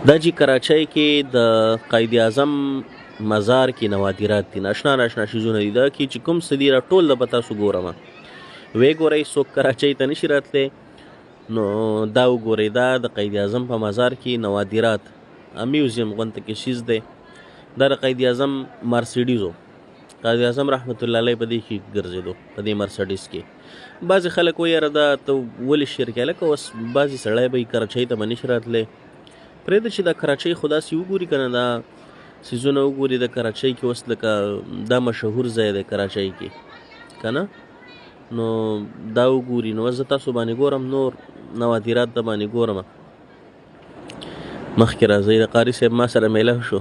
دا چې کراچۍ کې د قائد اعظم مزار کې نوادرات دي، ناشنا ناشنا شیزونه دي. دا کې چې کوم څه دي را ټول د به تاسو ګورم. وی ګورئ څوک کراچۍ ته نشي راتلی نو دا وګورئ، دا د قائد اعظم په مزار کې نوادرات میوزیم غونته کې شیز دی. دا د قائد اعظم مرسیډیز و. قائد اعظم رحمت الله علیه په دې کې ګرځېدو، په دې مرسیډیز کې. بعضې خلک وایي یاره دا ته ولې شیر کوې، لکه اوس بعضې سړی به کراچۍ ته به نشي راتلی. پرېږده چې دا کراچۍ خو داسې وګوري که نه، دا څیزونه وګوري د کراچۍ کې. اوس لکه دا مشهور ځای دی کراچۍ کې که نه، نو دا وګوري. نو زه تاسو باندې ګورم، نور نوادرات د باندې ګورم. مخکې راځئ، د قاري صاحب ما سره میلاو شو.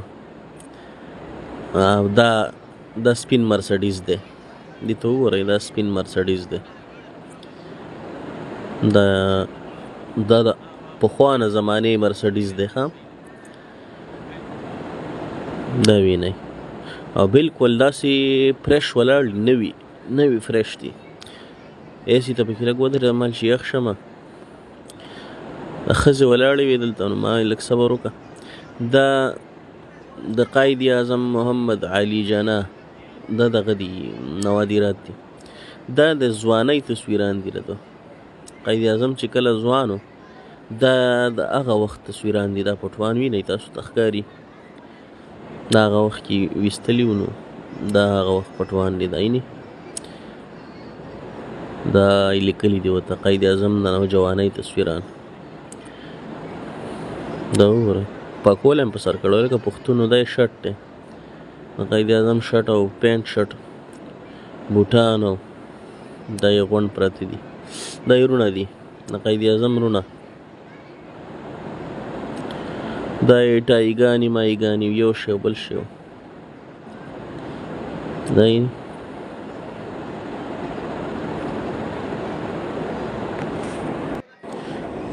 دا سپین مرسډیز دی، دې ته وګورئ، دا سپین مرسډیز دی. دا د پخوانه زمانې مرسډیز دی ښه، دا وینئ. او بالکل داسې فرش ولاړ دي، نوي فرش دي. ایسي ته پکې لږ ودرېدم مال چې یخ شمه، ښځې ولاړې وې دلته، نو ما لږ صبر وکړه. دا د قائد اعظم محمد علي جناح دا دغه دي نوادرات دي. دا د ځوانۍ تصویران دي. د قائد اعظم چې کله ځوان و، دا د هغه وخت تصویران دي. دا پټوان وینئ تاسو ته ښکاري، دا هغه وخت کې ویستلي وو، نو دا هغه وخت پټوان دي. دا یعنې دا لیکلي دي ورته قائد اعظم د نوجوانۍ تصویران. دا وګورئ، پاکول هم په سر کړی لکه پښتون. دا یې شرټ دی، د قائد اعظم شرټ او پینټ شرټ، بوټان او دا یې غونډ پراته دي. دا یې رونه دي، د قائد اعظم رونه. دا یې ټایګانې مایګانې یو شی بل شی. دا یې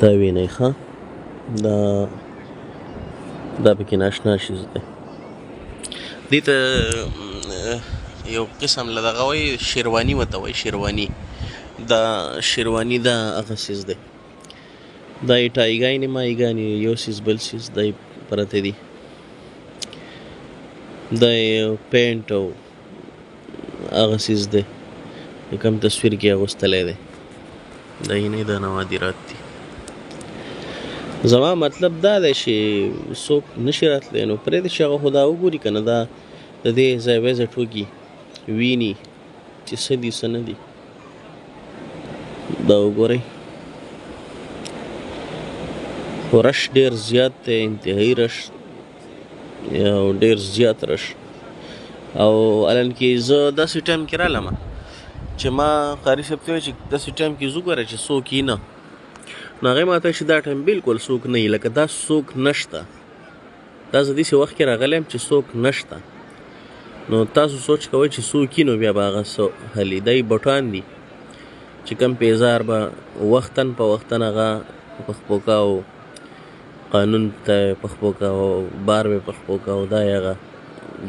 دا وینئ ښه، دا پکې ناشنا شیز دی. دې ته یو قسم له دغه وایي شیرواني ورته وایي، شیرواني. دا شیرواني دا هغه سیز دی. دا یې ټایګانې مایګانې یو سیز بل سیز دا یې پرته دي. دا یې پینټ او هغه سیز دی کوم تصویر کې اغوستلی دی. دا یې نه، دا نوادرات دي. زما مطلب دا دی چې څوک نشي راتلی، نو پرېږده چې هغه خو دا وګوري که نه، دا د دې ځای ویزټ وکړي، ویني چې څه دي څه نه دي. دا وګورئ، رش ډېر زیات دی، انتهایی رش او ډېر زیات رش. او الان کې زه داسې ټایم کې رالم چې ما قاري صاحب ته وایي چې داسې ټایم کې زه وګوره چې څوک یې نه. نو هغې ما ته چې دا ټایم بالکل څوک نه وي، لکه دا څوک نشته. دا زه داسې وخت کې راغلی یم چې څوک نشته. نو تاسو سوچ کوئ چې څوک وي، نو بیا به هغه څه حلي. دا یې بټان دي چې کوم پیزار به وختن په وختن هغه پخپو کاو، قانون ته پخپو کاو، بار به پخپو کاو. دا یې هغه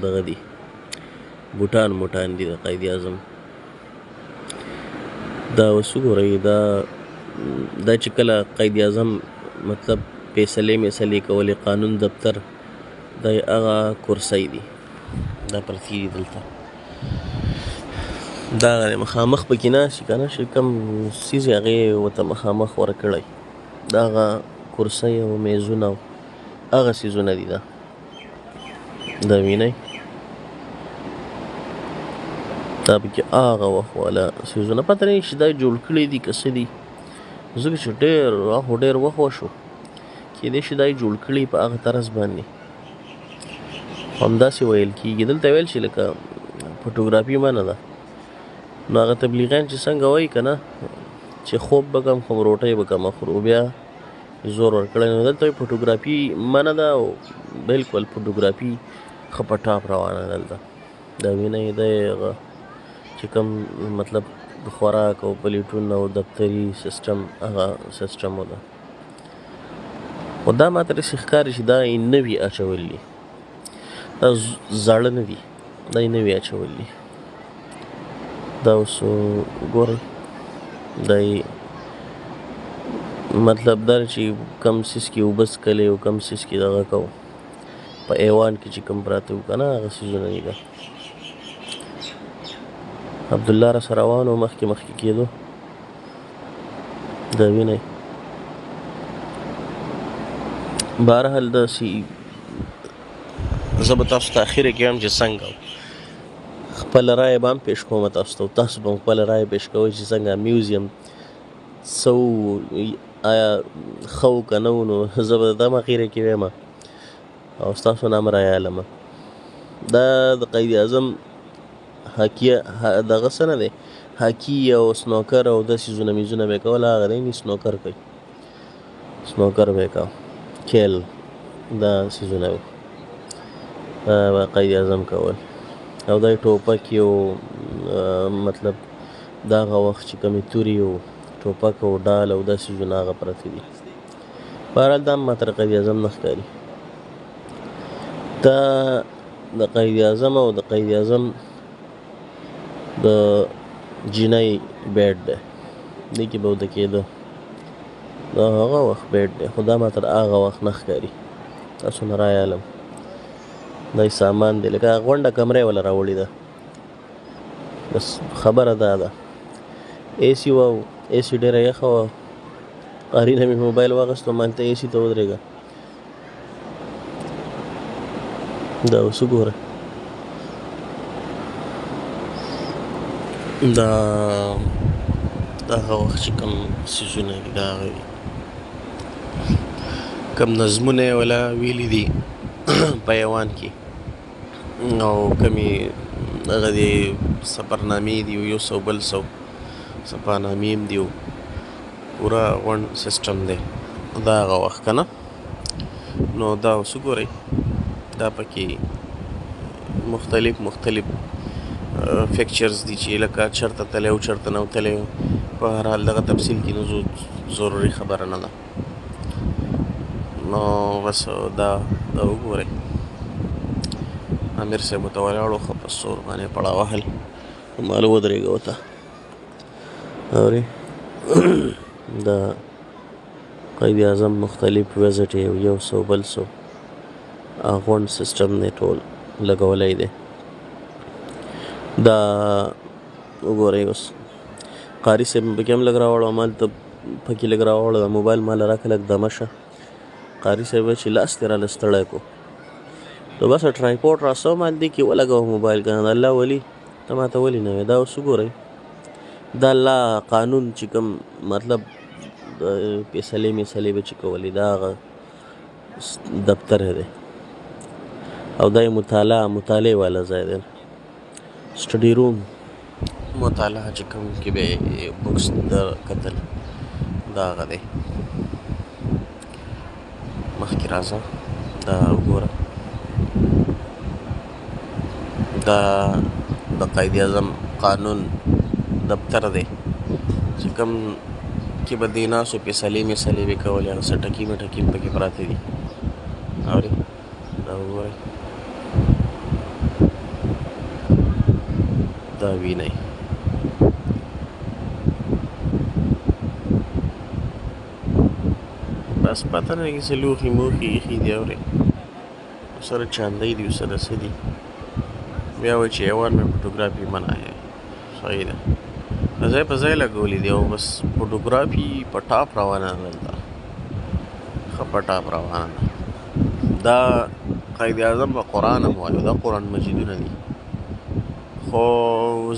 دغه دي بوټان موټان دي د قائد اعظم. دا اوس وګورئ، دا چې کله قائد اعظم مطلب فیصلې میصلې کولې، قانون دفتر، دا یې هغه کرسۍ دي، دا پرتې دي دلته. دا هغه مخامخ پکې ناست چې که نه، چې کوم څیز یې هغې ورته مخامخ ورکړی، دا هغه کرسۍ او میزونه او هغه څیزونه دي. دا وینئ، دا پکې هغه وخت والا څیزونه. پته نه چې دا جوړ کړي دي که څه دي، ځکه چې ډېر وخت وشو، کېدای شي دا یې جوړ کړي په هغه طرز باندې. همداسې ویل کېږي. دلته ویل چې لکه فوټوګرافي منع ده، نو هغه تبلیغیان چې څنګه وایي که نه چې خوب به کم خورم، روټۍ به کمه خورو، بیا زور ورکړی. نو دلته وایي فوټوګرافي منع ده، او بالکل فوټوګرافي ښه په ټاپ روانه دلته. دا وینئ، دا یې هغه چې کوم مطلب د خوراک او پلیټونه او دفتري سیسټم، هغه سیسټم و ده. خو دا ما ته داسې ښکاري چې دا یې نوي اچولي دي، دا زاړه نه دي، دا یې نوي اچولي دي. دا اوس ګورئ، دا یې مطلب دا چې کم څیز کې اوبه څښلې او کم څیز کې دغه کوو په ایوان کې چې کوم پراته وو که نه هغه څیزونه دي ده. عبدالله راسره روان و مخکې کېدو دا وینئ. بهرحال داسې زه به تاسو ته اخره کې هم چې څنګه خپله رایه به هم پیش کوم تاسو ته، تاسو به هم خپله رایه پیش کوئ چې څنګه میوزیم څه آیا ښه و که نه و. نو زه به د هم اخره کې ویم او ستاسو نه هم رایه علمه. دا د قید اعظم هاکي دغه څه نه دی، هاکي او سنوکر او داسې څیزونه میزونه به یې کول، هغه دی نه سنوکر کوي، سنوکر به یې کوه، کیل دا څیزونه وو به قید اعظم کول. او دا ټوپک یو مطلب دا هغه وخت چې کومې تورې او ټوپک او ډال او دا څیزونه هغه پراته دي. بهرحال دا هم ماته د قید اعظم نه ښکاري. دا د قید اعظم او د قید اعظم د جینۍ بیډ دی، دې کې به وده کېده، دا هغه وخت بیډ دی، خو دا ماته د هغه وخت نه ښکاري. تاسو نه رایه علم دا سامان دی، لکه غونډه کمره یې وله راوړې ده، بس خبره دا ده. اے سی وه، اے سی ډېره یخه وه، قاري نه مې موبایل واخیستو، ما ته اے سی ته ودرېږه. دا اوس وګوره، دا هغه وخت چې کوم څیزونه دي دا هغه وي، کوم نظمونه یې وله ویلي دي په ایوان کې، او کمې هغه دي سفرنامې دي، یو سو بل سو سفرنامې هم دي، پوره غونډ سیسټم دی دا هغه وخت که نه. نو دا اوس وګورئ، دا پکې مختلف فکچرز دي چې لکه چېرته تللی او چېرته نه و تللی. په هر حال دغه تفصیل کې نو ضروري خبره نه ده. نو بس دا وګورئ، امیر صاحب ورته ولاړ و، ښه په سور باندې پړه وهل، مالو ودرېږه ورته اورې. د قید اعظم مختلف ویزټ یو سو بل سو غونډ سیسټم دی ټول لګولی دی. دا وګورئ اوس قاري صاحب پکې هم لږ راوړو، همالته پکې لږ راوړو، د موبایل ماله راکړه لږ دمه شه. قاري صاحب چې لاس دې راله ستړی کړو، نو بس ټرایپوډ راسو مال دې کې ولګوه موبایل، که نه د الله ولي ته ماته ولي نه وې. دا اوس وګورئ، دا الله قانون چې کوم مطلب فیصلې میصلې به چې کولې، دا هغه دفتر دی، او دا یې مطالعې والا ځای دی، سټډي روم، مطالعه چې کوم کې به بکس د کتل، دا هغه دی. مخکې راځه، دا وګوره، دا د قید اعظم قانون دفتر دی چې کوم کې به دې ناستو فیصلې میصلې به کولې، هغه څه ټکي مټکي پکې پراته دي. اورې دا وګورئ، دا وینئ. بس پته نه لګي څه لوښي موښي ایښي دي، اورې سره چاندۍ دي، سره څه دي. بیا وایي چې ایوان مې فوټوګرافي منع ہے، صحیح ده، ځای په ځای لګولي دي، او بس فوټوګرافي په ټاپ روانه ده دلته، ښه په ټاپ روانه ده. دا قید اعظم په قرآن هم وایو، دا قرآن مجیدونه دي، خو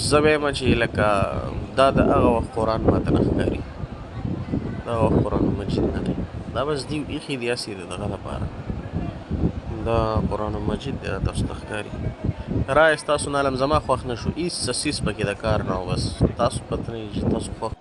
زه به یم چې لکه دا د هغه وخت قرآن ماته نه ښکاري، دا هغه وخت قرآن مجید نه دی، دا بس دي ایښي دي هسې د دغه لپاره، دا قرآن مجید دی، تاسو ته ښکاري. رایه ستاسو نه علم زما خوښ نه شو، هېڅ څه څیز پکې د کار نه و، بس تاسو پته نه چې تاسو خوښ